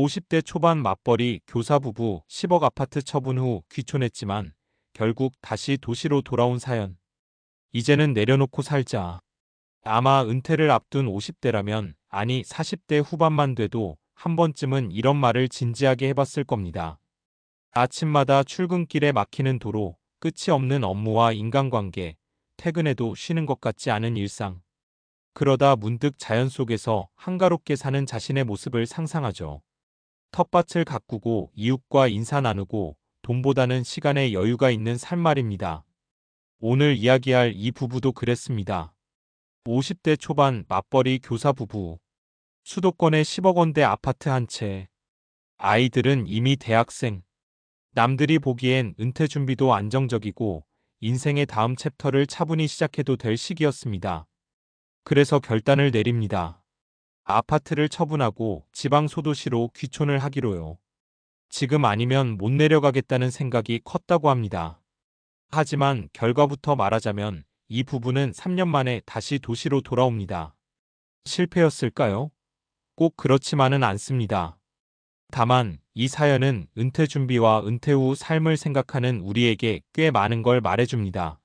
50대 초반 맞벌이 교사 부부 10억 아파트 처분 후 귀촌했지만 결국 다시 도시로 돌아온 사연. 이제는 내려놓고 살자. 아마 은퇴를 앞둔 50대라면, 아니 40대 후반만 돼도 한 번쯤은 이런 말을 진지하게 해봤을 겁니다. 아침마다 출근길에 막히는 도로, 끝이 없는 업무와 인간관계, 퇴근해도 쉬는 것 같지 않은 일상. 그러다 문득 자연 속에서 한가롭게 사는 자신의 모습을 상상하죠. 텃밭을 가꾸고 이웃과 인사 나누고 돈보다는 시간에 여유가 있는 삶 말입니다. 오늘 이야기할 이 부부도 그랬습니다. 50대 초반 맞벌이 교사 부부. 수도권에 10억 원대 아파트 한 채. 아이들은 이미 대학생. 남들이 보기엔 은퇴 준비도 안정적이고 인생의 다음 챕터를 차분히 시작해도 될 시기였습니다. 그래서 결단을 내립니다. 아파트를 처분하고 지방 소도시로 귀촌을 하기로요. 지금 아니면 못 내려가겠다는 생각이 컸다고 합니다. 하지만 결과부터 말하자면 이 부부는 3년 만에 다시 도시로 돌아옵니다. 실패였을까요? 꼭 그렇지만은 않습니다. 다만 이 사연은 은퇴 준비와 은퇴 후 삶을 생각하는 우리에게 꽤 많은 걸 말해줍니다.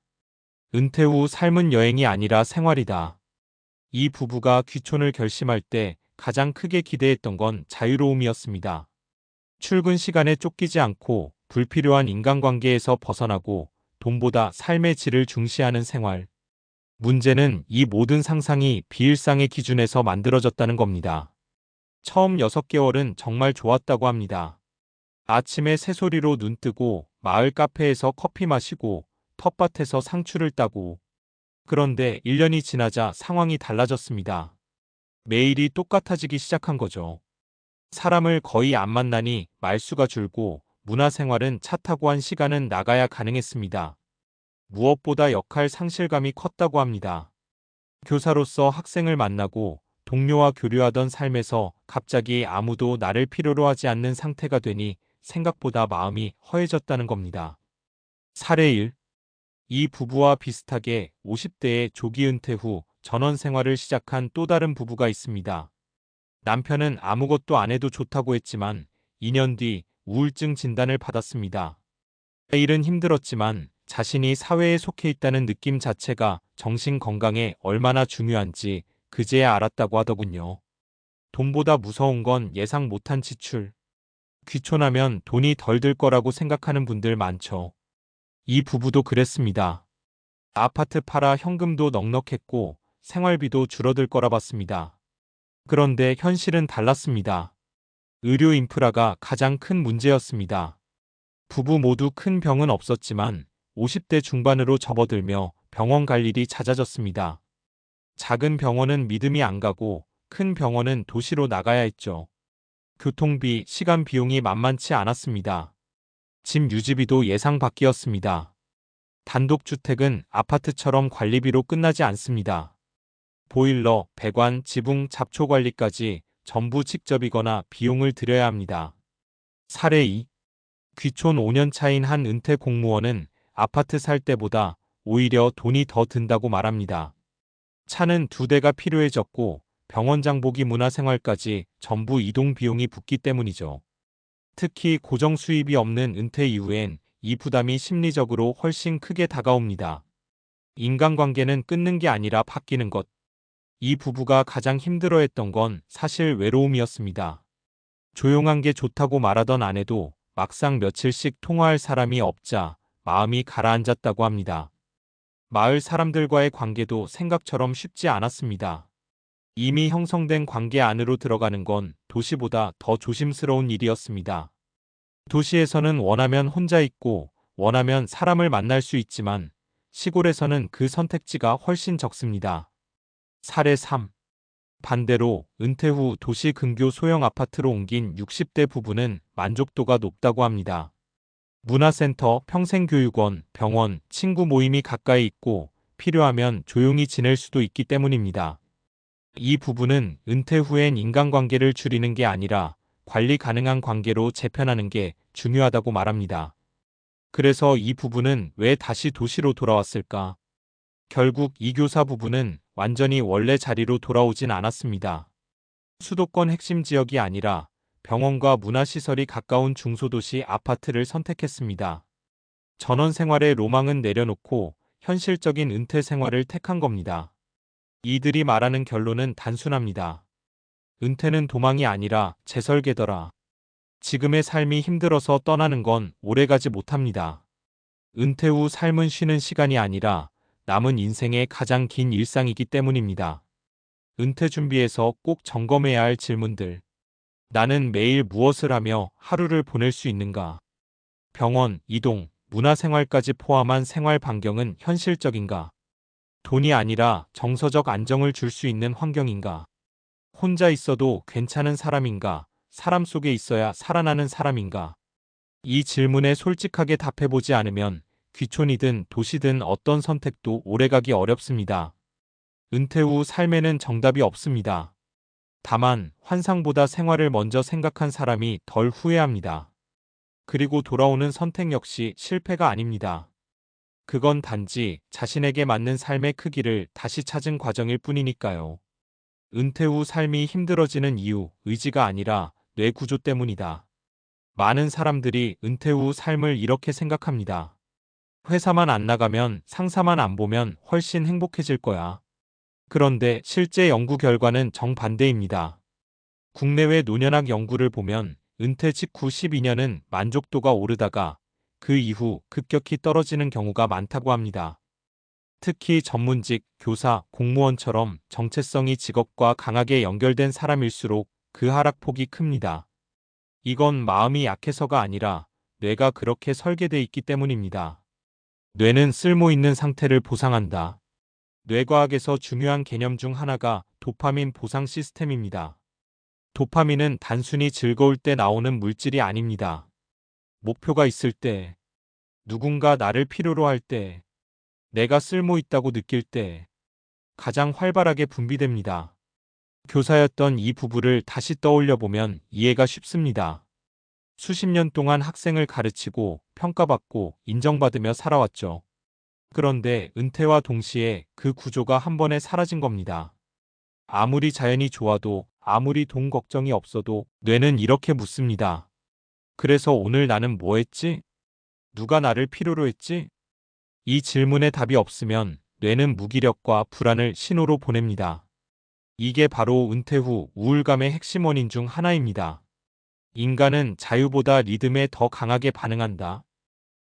은퇴 후 삶은 여행이 아니라 생활이다. 이 부부가 귀촌을 결심할 때 가장 크게 기대했던 건 자유로움이었습니다. 출근 시간에 쫓기지 않고 불필요한 인간관계에서 벗어나고 돈보다 삶의 질을 중시하는 생활. 문제는 이 모든 상상이 비일상의 기준에서 만들어졌다는 겁니다. 처음 6개월은 정말 좋았다고 합니다. 아침에 새소리로 눈 뜨고 마을 카페에서 커피 마시고 텃밭에서 상추를 따고. 그런데 1년이 지나자 상황이 달라졌습니다. 매일이 똑같아지기 시작한 거죠. 사람을 거의 안 만나니 말수가 줄고 문화생활은 차 타고 한 시간은 나가야 가능했습니다. 무엇보다 역할 상실감이 컸다고 합니다. 교사로서 학생을 만나고 동료와 교류하던 삶에서 갑자기 아무도 나를 필요로 하지 않는 상태가 되니 생각보다 마음이 허해졌다는 겁니다. 사례 1. 이 부부와 비슷하게 50대의 조기 은퇴 후 전원 생활을 시작한 또 다른 부부가 있습니다. 남편은 아무것도 안 해도 좋다고 했지만 2년 뒤 우울증 진단을 받았습니다. 일은 힘들었지만 자신이 사회에 속해 있다는 느낌 자체가 정신 건강에 얼마나 중요한지 그제야 알았다고 하더군요. 돈보다 무서운 건 예상 못한 지출. 귀촌하면 돈이 덜 들 거라고 생각하는 분들 많죠. 이 부부도 그랬습니다. 아파트 팔아 현금도 넉넉했고 생활비도 줄어들 거라 봤습니다. 그런데 현실은 달랐습니다. 의료 인프라가 가장 큰 문제였습니다. 부부 모두 큰 병은 없었지만 50대 중반으로 접어들며 병원 갈 일이 잦아졌습니다. 작은 병원은 믿음이 안 가고 큰 병원은 도시로 나가야 했죠. 교통비, 시간 비용이 만만치 않았습니다. 집 유지비도 예상 밖이었습니다. 단독주택은 아파트처럼 관리비로 끝나지 않습니다. 보일러, 배관, 지붕, 잡초 관리까지 전부 직접이거나 비용을 들여야 합니다. 사례 2. 귀촌 5년 차인 한 은퇴 공무원은 아파트 살 때보다 오히려 돈이 더 든다고 말합니다. 차는 2대가 필요해졌고 병원 장보기 문화생활까지 전부 이동 비용이 붙기 때문이죠. 특히 고정 수입이 없는 은퇴 이후엔 이 부담이 심리적으로 훨씬 크게 다가옵니다. 인간관계는 끊는 게 아니라 바뀌는 것. 이 부부가 가장 힘들어했던 건 사실 외로움이었습니다. 조용한 게 좋다고 말하던 아내도 막상 며칠씩 통화할 사람이 없자 마음이 가라앉았다고 합니다. 마을 사람들과의 관계도 생각처럼 쉽지 않았습니다. 이미 형성된 관계 안으로 들어가는 건 도시보다 더 조심스러운 일이었습니다. 도시에서는 원하면 혼자 있고 원하면 사람을 만날 수 있지만 시골에서는 그 선택지가 훨씬 적습니다. 사례 3. 반대로 은퇴 후 도시 근교 소형 아파트로 옮긴 60대 부부는 만족도가 높다고 합니다. 문화센터, 평생교육원, 병원, 친구 모임이 가까이 있고 필요하면 조용히 지낼 수도 있기 때문입니다. 이 부부는 은퇴 후엔 인간관계를 줄이는 게 아니라 관리 가능한 관계로 재편하는 게 중요하다고 말합니다. 그래서 이 부부는 왜 다시 도시로 돌아왔을까? 결국 이 교사 부부는 완전히 원래 자리로 돌아오진 않았습니다. 수도권 핵심 지역이 아니라 병원과 문화시설이 가까운 중소도시 아파트를 선택했습니다. 전원 생활의 로망은 내려놓고 현실적인 은퇴 생활을 택한 겁니다. 이들이 말하는 결론은 단순합니다. 은퇴는 도망이 아니라 재설계더라. 지금의 삶이 힘들어서 떠나는 건 오래가지 못합니다. 은퇴 후 삶은 쉬는 시간이 아니라 남은 인생의 가장 긴 일상이기 때문입니다. 은퇴 준비에서 꼭 점검해야 할 질문들. 나는 매일 무엇을 하며 하루를 보낼 수 있는가? 병원, 이동, 문화생활까지 포함한 생활 반경은 현실적인가? 돈이 아니라 정서적 안정을 줄 수 있는 환경인가? 혼자 있어도 괜찮은 사람인가? 사람 속에 있어야 살아나는 사람인가? 이 질문에 솔직하게 답해보지 않으면 귀촌이든 도시든 어떤 선택도 오래가기 어렵습니다. 은퇴 후 삶에는 정답이 없습니다. 다만 환상보다 생활을 먼저 생각한 사람이 덜 후회합니다. 그리고 돌아오는 선택 역시 실패가 아닙니다. 그건 단지 자신에게 맞는 삶의 크기를 다시 찾은 과정일 뿐이니까요. 은퇴 후 삶이 힘들어지는 이유, 의지가 아니라 뇌 구조 때문이다. 많은 사람들이 은퇴 후 삶을 이렇게 생각합니다. 회사만 안 나가면, 상사만 안 보면 훨씬 행복해질 거야. 그런데 실제 연구 결과는 정반대입니다. 국내외 노년학 연구를 보면 은퇴 직후 12년은 만족도가 오르다가 그 이후 급격히 떨어지는 경우가 많다고 합니다. 특히 전문직, 교사, 공무원처럼 정체성이 직업과 강하게 연결된 사람일수록 그 하락폭이 큽니다. 이건 마음이 약해서가 아니라 뇌가 그렇게 설계돼 있기 때문입니다. 뇌는 쓸모있는 상태를 보상한다. 뇌과학에서 중요한 개념 중 하나가 도파민 보상 시스템입니다. 도파민은 단순히 즐거울 때 나오는 물질이 아닙니다. 목표가 있을 때, 누군가 나를 필요로 할 때, 내가 쓸모있다고 느낄 때 가장 활발하게 분비됩니다. 교사였던 이 부부를 다시 떠올려 보면 이해가 쉽습니다. 수십 년 동안 학생을 가르치고 평가받고 인정받으며 살아왔죠. 그런데 은퇴와 동시에 그 구조가 한 번에 사라진 겁니다. 아무리 자연이 좋아도 아무리 돈 걱정이 없어도 뇌는 이렇게 묻습니다. 그래서 오늘 나는 뭐 했지? 누가 나를 필요로 했지? 이 질문에 답이 없으면 뇌는 무기력과 불안을 신호로 보냅니다. 이게 바로 은퇴 후 우울감의 핵심 원인 중 하나입니다. 인간은 자유보다 리듬에 더 강하게 반응한다.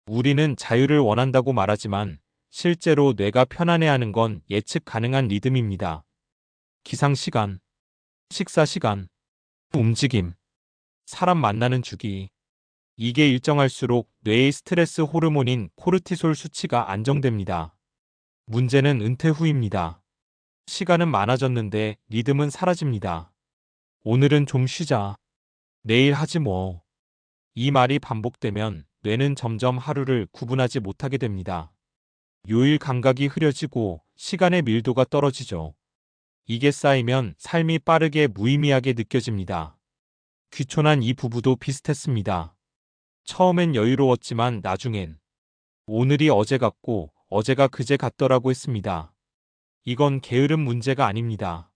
우리는 자유를 원한다고 말하지만 실제로 뇌가 편안해하는 건 예측 가능한 리듬입니다. 기상시간, 식사시간, 움직임, 사람 만나는 주기. 이게 일정할수록 뇌의 스트레스 호르몬인 코르티솔 수치가 안정됩니다. 문제는 은퇴 후입니다. 시간은 많아졌는데 리듬은 사라집니다. 오늘은 좀 쉬자. 내일 하지 뭐. 이 말이 반복되면 뇌는 점점 하루를 구분하지 못하게 됩니다. 요일 감각이 흐려지고 시간의 밀도가 떨어지죠. 이게 쌓이면 삶이 빠르게 무의미하게 느껴집니다. 귀촌한 이 부부도 비슷했습니다. 처음엔 여유로웠지만 나중엔 오늘이 어제 같고 어제가 그제 같더라고 했습니다. 이건 게으름 문제가 아닙니다.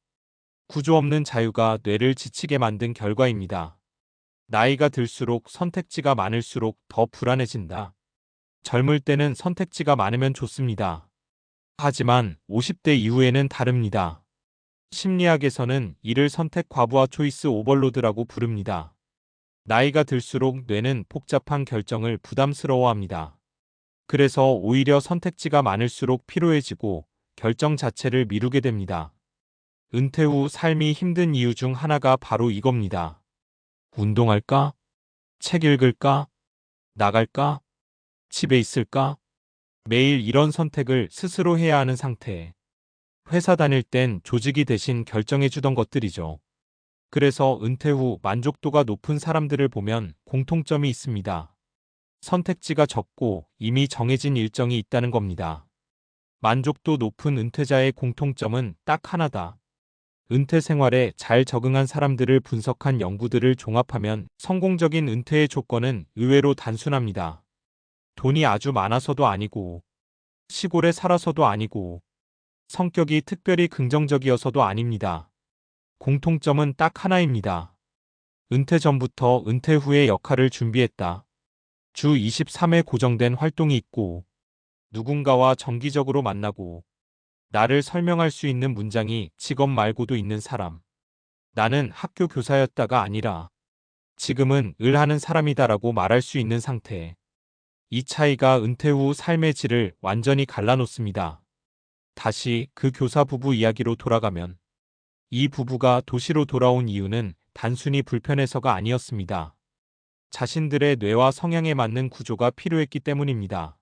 구조 없는 자유가 뇌를 지치게 만든 결과입니다. 나이가 들수록 선택지가 많을수록 더 불안해진다. 젊을 때는 선택지가 많으면 좋습니다. 하지만 50대 이후에는 다릅니다. 심리학에서는 이를 선택 과부하 초이스 오버로드라고 부릅니다. 나이가 들수록 뇌는 복잡한 결정을 부담스러워합니다. 그래서 오히려 선택지가 많을수록 피로해지고 결정 자체를 미루게 됩니다. 은퇴 후 삶이 힘든 이유 중 하나가 바로 이겁니다. 운동할까? 책 읽을까? 나갈까? 집에 있을까? 매일 이런 선택을 스스로 해야 하는 상태. 회사 다닐 땐 조직이 대신 결정해주던 것들이죠. 그래서 은퇴 후 만족도가 높은 사람들을 보면 공통점이 있습니다. 선택지가 적고 이미 정해진 일정이 있다는 겁니다. 만족도 높은 은퇴자의 공통점은 딱 하나다. 은퇴 생활에 잘 적응한 사람들을 분석한 연구들을 종합하면 성공적인 은퇴의 조건은 의외로 단순합니다. 돈이 아주 많아서도 아니고, 시골에 살아서도 아니고, 성격이 특별히 긍정적이어서도 아닙니다. 공통점은 딱 하나입니다. 은퇴 전부터 은퇴 후의 역할을 준비했다. 주 23회 고정된 활동이 있고 누군가와 정기적으로 만나고 나를 설명할 수 있는 문장이 직업 말고도 있는 사람. 나는 학교 교사였다가 아니라 지금은 일하는 사람이다라고 말할 수 있는 상태. 이 차이가 은퇴 후 삶의 질을 완전히 갈라놓습니다. 다시 그 교사 부부 이야기로 돌아가면 이 부부가 도시로 돌아온 이유는 단순히 불편해서가 아니었습니다. 자신들의 뇌와 성향에 맞는 구조가 필요했기 때문입니다.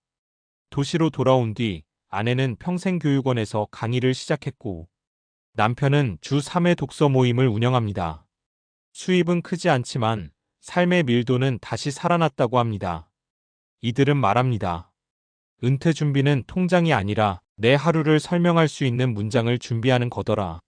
도시로 돌아온 뒤 아내는 평생교육원에서 강의를 시작했고 남편은 주 3회 독서 모임을 운영합니다. 수입은 크지 않지만 삶의 밀도는 다시 살아났다고 합니다. 이들은 말합니다. 은퇴 준비는 통장이 아니라 내 하루를 설명할 수 있는 문장을 준비하는 거더라.